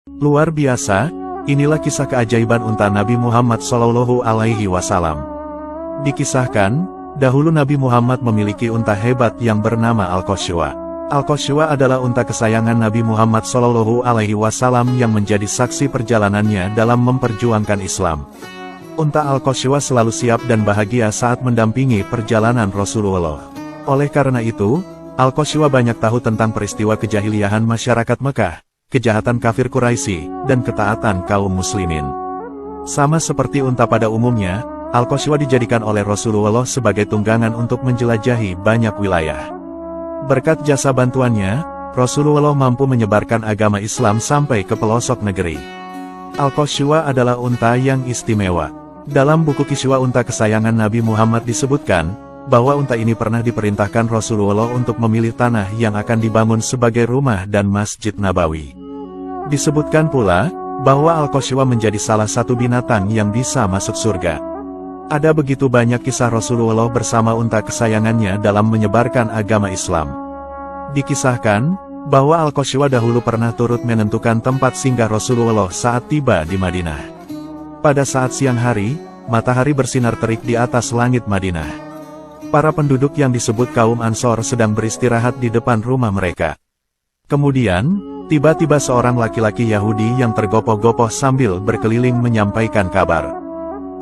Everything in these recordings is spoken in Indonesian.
Luar biasa, inilah kisah keajaiban unta Nabi Muhammad Shallallahu Alaihi Wasallam. Dikisahkan, dahulu Nabi Muhammad memiliki unta hebat yang bernama Al-Qashwa. Al-Qashwa adalah unta kesayangan Nabi Muhammad Shallallahu Alaihi Wasallam yang menjadi saksi perjalanannya dalam memperjuangkan Islam. Unta Al-Qashwa selalu siap dan bahagia saat mendampingi perjalanan Rasulullah. Oleh karena itu, Al-Qashwa banyak tahu tentang peristiwa kejahiliahan masyarakat Mekah, kejahatan kafir Quraisy, dan ketaatan kaum muslimin. Sama seperti unta pada umumnya, Al-Qashwa dijadikan oleh Rasulullah sebagai tunggangan untuk menjelajahi banyak wilayah. Berkat jasa bantuannya, Rasulullah mampu menyebarkan agama Islam sampai ke pelosok negeri. Al-Qashwa adalah unta yang istimewa. Dalam buku Kiswa Unta Kesayangan Nabi Muhammad disebutkan, bahwa unta ini pernah diperintahkan Rasulullah untuk memilih tanah yang akan dibangun sebagai rumah dan Masjid Nabawi. Disebutkan pula, bahwa Al-Qashwa menjadi salah satu binatang yang bisa masuk surga. Ada begitu banyak kisah Rasulullah bersama unta kesayangannya dalam menyebarkan agama Islam. Dikisahkan, bahwa Al-Qashwa dahulu pernah turut menentukan tempat singgah Rasulullah saat tiba di Madinah. Pada saat siang hari, matahari bersinar terik di atas langit Madinah. Para penduduk yang disebut kaum Ansor sedang beristirahat di depan rumah mereka. Kemudian, tiba-tiba seorang laki-laki Yahudi yang tergopoh-gopoh sambil berkeliling menyampaikan kabar.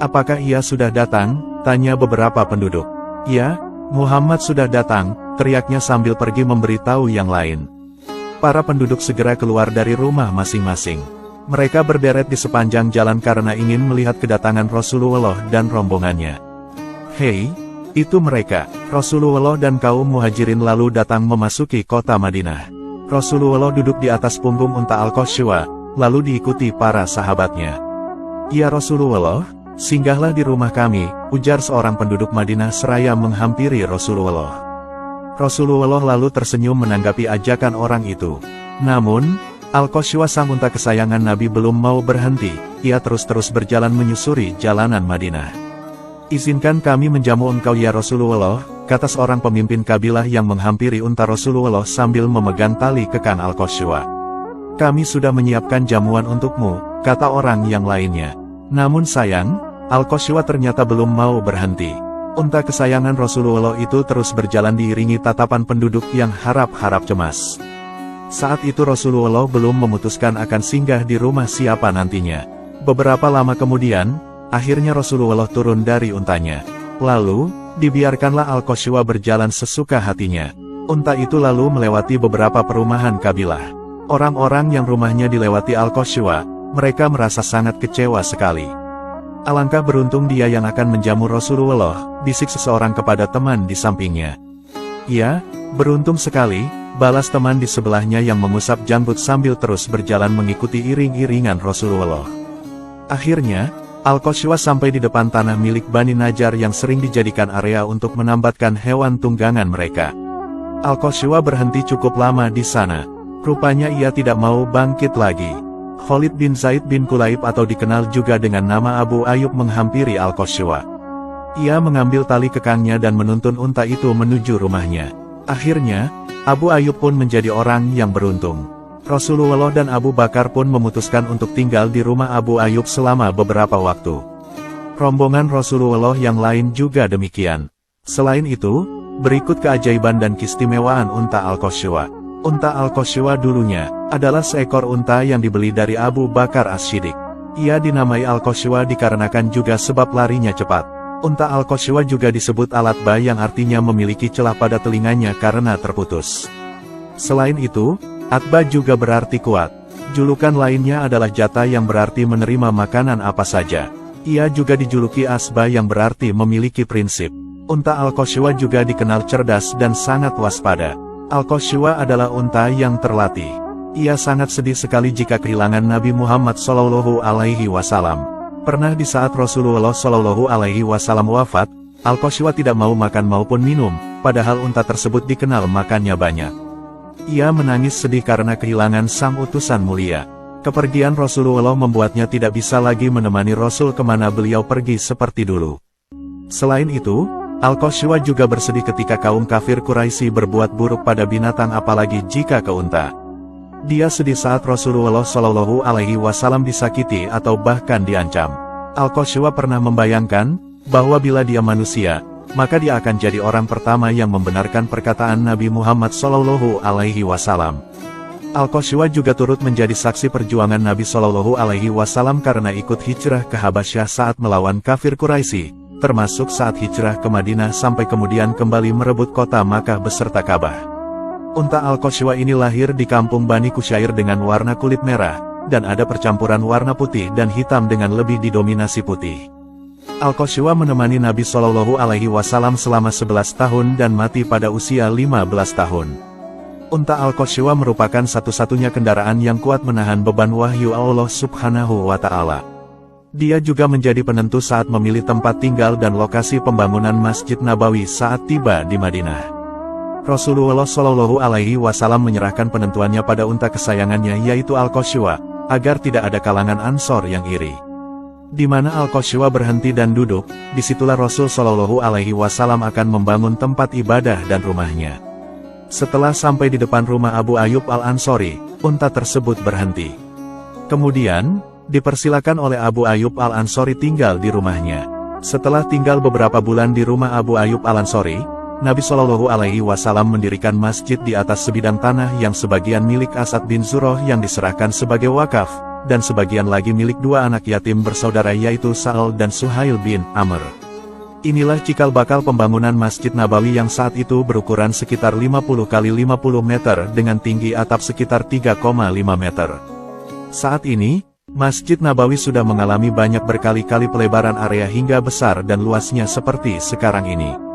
"Apakah ia sudah datang?" tanya beberapa penduduk. "Ya, Muhammad sudah datang," teriaknya sambil pergi memberitahu yang lain. Para penduduk segera keluar dari rumah masing-masing. Mereka berderet di sepanjang jalan karena ingin melihat kedatangan Rasulullah dan rombongannya. "Hei, itu mereka!" Rasulullah dan kaum muhajirin lalu datang memasuki kota Madinah. Rasulullah duduk di atas punggung unta Al-Qashwa, lalu diikuti para sahabatnya. "Ya Rasulullah, singgahlah di rumah kami," ujar seorang penduduk Madinah seraya menghampiri Rasulullah. Rasulullah lalu tersenyum menanggapi ajakan orang itu. Namun, Al-Qashwa sang unta kesayangan Nabi belum mau berhenti, ia terus-terus berjalan menyusuri jalanan Madinah. "Izinkan kami menjamu engkau ya Rasulullah," kata seorang pemimpin kabilah yang menghampiri unta Rasulullah sambil memegang tali kekang Al-Qashwa. "Kami sudah menyiapkan jamuan untukmu," kata orang yang lainnya. Namun sayang, Al-Qashwa ternyata belum mau berhenti. Unta kesayangan Rasulullah itu terus berjalan diiringi tatapan penduduk yang harap-harap cemas. Saat itu Rasulullah belum memutuskan akan singgah di rumah siapa nantinya. Beberapa lama kemudian, akhirnya Rasulullah turun dari untanya. Lalu, dibiarkanlah Al-Qashwa berjalan sesuka hatinya. Unta itu lalu melewati beberapa perumahan kabilah. Orang-orang yang rumahnya dilewati Al-Qashwa, mereka merasa sangat kecewa sekali. "Alangkah beruntung dia yang akan menjamu Rasulullah," bisik seseorang kepada teman di sampingnya. "Ya, beruntung sekali," balas teman di sebelahnya yang mengusap janggut sambil terus berjalan mengikuti iring-iringan Rasulullah. Akhirnya, Al-Qashwa sampai di depan tanah milik Bani Najjar yang sering dijadikan area untuk menambatkan hewan tunggangan mereka. Al-Qashwa berhenti cukup lama di sana. Rupanya ia tidak mau bangkit lagi. Khalid bin Zaid bin Kulaib atau dikenal juga dengan nama Abu Ayyub menghampiri Al-Qashwa. Ia mengambil tali kekangnya dan menuntun unta itu menuju rumahnya. Akhirnya, Abu Ayyub pun menjadi orang yang beruntung. Rasulullah dan Abu Bakar pun memutuskan untuk tinggal di rumah Abu Ayyub selama beberapa waktu. Rombongan Rasulullah yang lain juga demikian. Selain itu, berikut keajaiban dan keistimewaan unta Al-Qashwa. Unta Al-Qashwa dulunya adalah seekor unta yang dibeli dari Abu Bakar As-Siddiq. Ia dinamai Al-Qashwa dikarenakan juga sebab larinya cepat. Unta Al-Qashwa juga disebut Alatba yang artinya memiliki celah pada telinganya karena terputus. Selain itu, Atba juga berarti kuat. Julukan lainnya adalah Jata yang berarti menerima makanan apa saja. Ia juga dijuluki Asba yang berarti memiliki prinsip. Unta Al-Qashwa juga dikenal cerdas dan sangat waspada. Al-Qashwa adalah unta yang terlatih. Ia sangat sedih sekali jika kehilangan Nabi Muhammad Shallallahu Alaihi Wasallam. Pernah di saat Rasulullah Shallallahu Alaihi Wasallam wafat, Al-Qashwa tidak mau makan maupun minum, padahal unta tersebut dikenal makannya banyak. Ia menangis sedih karena kehilangan sang utusan mulia. Kepergian Rasulullah membuatnya tidak bisa lagi menemani Rasul kemana beliau pergi seperti dulu. Selain itu, Al-Qashwa juga bersedih ketika kaum kafir Quraisy berbuat buruk pada binatang apalagi jika ke unta. Dia sedih saat Rasulullah Shallallahu Alaihi Wasallam disakiti atau bahkan diancam. Al-Qaswa pernah membayangkan bahwa bila dia manusia, maka dia akan jadi orang pertama yang membenarkan perkataan Nabi Muhammad Shallallahu Alaihi Wasallam. Al-Qaswa juga turut menjadi saksi perjuangan Nabi Shallallahu Alaihi Wasallam karena ikut hijrah ke Habasyah saat melawan kafir Quraisy, termasuk saat hijrah ke Madinah sampai kemudian kembali merebut kota Makkah beserta Ka'bah. Unta Al-Qaswa ini lahir di kampung Bani Kusyair dengan warna kulit merah, dan ada percampuran warna putih dan hitam dengan lebih didominasi putih. Al-Qaswa menemani Nabi Shallallahu Alaihi Wasallam selama 11 tahun dan mati pada usia 15 tahun. Unta Al-Qaswa merupakan satu-satunya kendaraan yang kuat menahan beban wahyu Allah Subhanahu wa Ta'ala. Dia juga menjadi penentu saat memilih tempat tinggal dan lokasi pembangunan Masjid Nabawi saat tiba di Madinah. Rasulullah Shallallahu Alaihi Wasallam menyerahkan penentuannya pada unta kesayangannya yaitu Al-Qaswa, agar tidak ada kalangan Ansor yang iri. Di mana Al-Qaswa berhenti dan duduk, disitulah Rasul Shallallahu Alaihi Wasallam akan membangun tempat ibadah dan rumahnya. Setelah sampai di depan rumah Abu Ayyub Al-Ansori, unta tersebut berhenti. Kemudian, dipersilakan oleh Abu Ayyub Al-Ansori tinggal di rumahnya. Setelah tinggal beberapa bulan di rumah Abu Ayyub Al-Ansori, Nabi Shallallahu Alaihi Wasallam mendirikan masjid di atas sebidang tanah yang sebagian milik Asad bin Zurrah yang diserahkan sebagai wakaf, dan sebagian lagi milik dua anak yatim bersaudara yaitu Sa'al dan Suhail bin Amr. Inilah cikal bakal pembangunan Masjid Nabawi yang saat itu berukuran sekitar 50 x 50 meter dengan tinggi atap sekitar 3,5 meter. Saat ini, Masjid Nabawi sudah mengalami banyak berkali-kali pelebaran area hingga besar dan luasnya seperti sekarang ini.